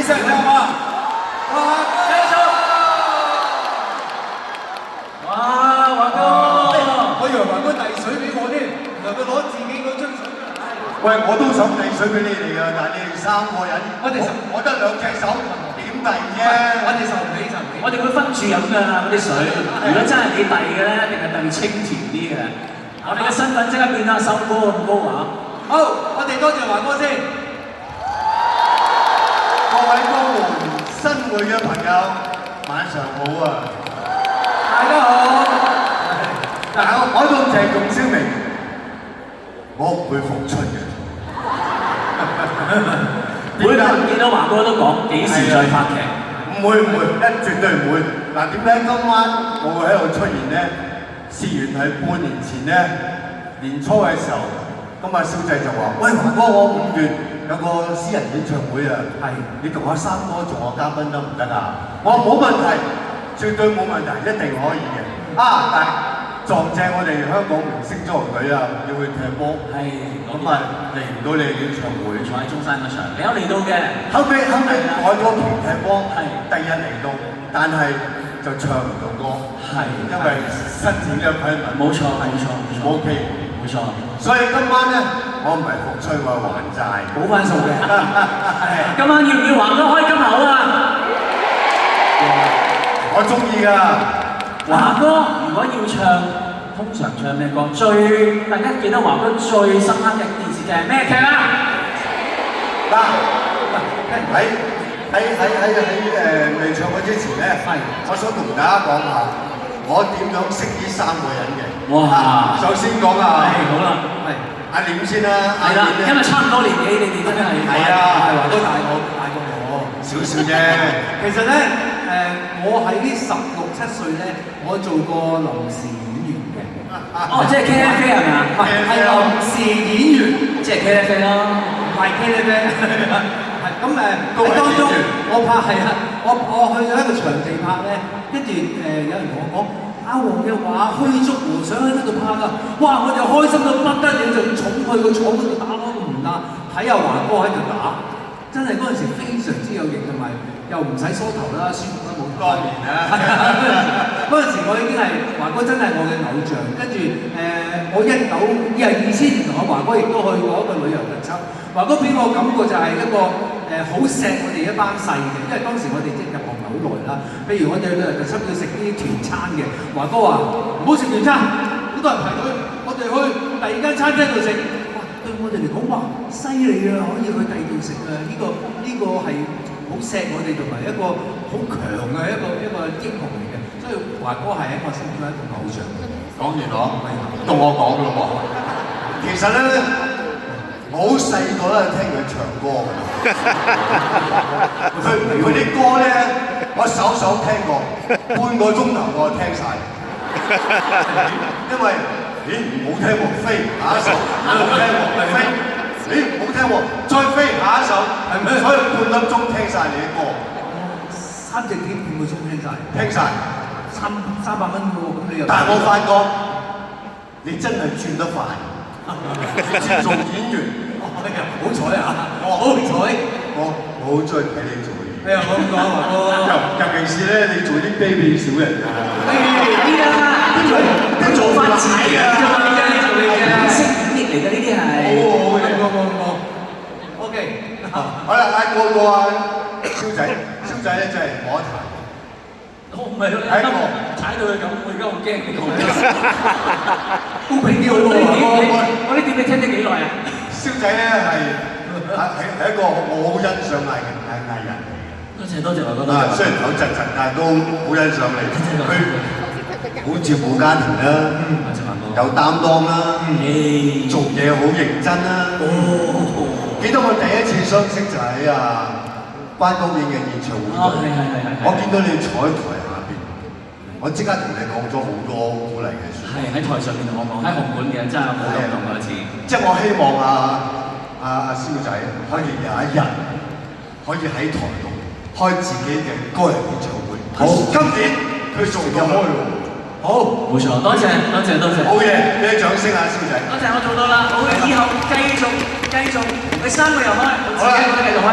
啲聲聽嘛？哇！繼續！哇！華哥，我以為華哥遞水俾我添，原來佢攞自己嗰樽水出嚟。喂，我都想遞水俾你哋㗎，但係你哋3個人，我得2隻手，點遞啫？我哋受唔起，受唔起。我哋會分住飲㗎嗰啲水。如果真係你遞嘅咧，一定係遞清甜啲嘅。我哋嘅身份即刻變咗收歌咁高啊！好，我哋多謝華哥先。各位江湖新會嘅朋友，晚上好啊！大家好。但係我喺度鄭重聲明，我唔會復出嘅。每個人見到華哥都講幾時再拍劇？唔會，絕對唔會。嗱，點解今晚我會喺度出現咧？事緣係半年前咧，年初嘅時候，咁阿小姐就話：喂，華哥，我5月有個私人演唱會啊，你同阿三哥做我嘉賓得唔得啊？我話冇問題，絕對冇問題，一定可以嘅。但係撞正我哋香港明星足球隊啊，要去踢波，咁啊嚟唔到你演唱會，坐喺中山嗰場，你有嚟到嘅。後尾改咗期踢波，第2日嚟到，但係就唱唔到歌，因為申請咗批文。冇錯，OK，冇錯。所以今晚咧，我唔係復出，我係還債，補翻數嘅。今晚要唔要華哥開金口啊？我中意㗎。華哥如果要唱，通常唱咩歌？大家記得華哥最深刻嘅電視劇係咩劇啊？嗱，喺未唱嗰之前咧，我想同大家講下，我點樣識呢3個人嘅。哇！首先講啊，好啦，阿廉先啦，係啦，因為差唔多年紀，你哋真係係啊，華哥大過我少少啫。其實咧，我喺16、17歲咧，我做過臨時演員嘅。即係 KTV 係咪啊？係臨時演員，即係 KTV 咯，唔係 KTV。係咁喺當中，我去咗一個場地拍咧，跟住有人同我講：阿黃日華虛竹和尚喺嗰度拍啊！哇！我就開心到不得了，就衝去個廠嗰度打開個門啦，睇下華哥喺度打。真係嗰陣時非常之有型，同埋又唔使梳頭啦，舒服得冇頭。當然啦，嗰陣時我已經係華哥，真係我嘅偶像。跟住我2000年同阿華哥亦都去過一個旅遊特輯。華哥俾我感覺就係一個好錫我哋一班細嘅，因為當時我哋即係入行唔係好耐啦。譬如我哋旅遊特輯要食啲團餐嘅，華哥話唔好食團餐，好多人排隊，我哋去第2間餐廳度食。對我哋嚟講話犀利啊，可以去第2度食啊！呢個係好錫我哋，同埋一個好強嘅一個英雄嚟嘅，所以華哥係喺我心中一個偶像。講完咯，到我講咯喎。其實咧，我好細個都係聽佢唱歌㗎。佢啲歌咧，我首聽過，半個鐘頭我就聽晒。因為唔好聽喎，飛下一首，唔好聽喎，飛，唔好聽喎，再飛下一首，係咪？所以半粒鐘聽晒你啲歌，3隻碟半個鐘聽晒，300蚊喎，咁你又？但係我發覺你真係轉得快，轉做演員，好彩啊！好彩，我好中意睇你做嘢。哎呀，我咁講喎，尤其是咧，你做啲卑鄙小人啊！都做翻自己㗎，識演繹嚟㗎呢啲係。好 OK， 好啦，嗌過啊，蕭仔咧真係我一彈。我唔係睇我踩到佢咁，我而家好驚呢個。公平啲好喎。我呢點你聽咗幾耐啊？蕭仔咧係一個我好欣賞藝人嚟嘅。多謝華哥。雖然口窒窒，但係都好欣賞你。佢好照顧家庭啦，有擔當啦，做嘢好認真啦。記得我第一次相識就喺關公影嘅演唱會度，我見到你坐喺台下邊，我即刻同你講咗好多鼓勵嘅説話。喺台上面同我講，喺紅館嘅真係好感動嗰一次。即係我希望阿蕭仔可以有一日可以喺台度開自己嘅個人演唱會。好，今年佢做到開喎。好，冇錯，多謝。好嘢，俾啲掌聲啊，蕭仔。多謝，我做到啦。好嘅，以後繼續，你3個又開，我自己繼續開。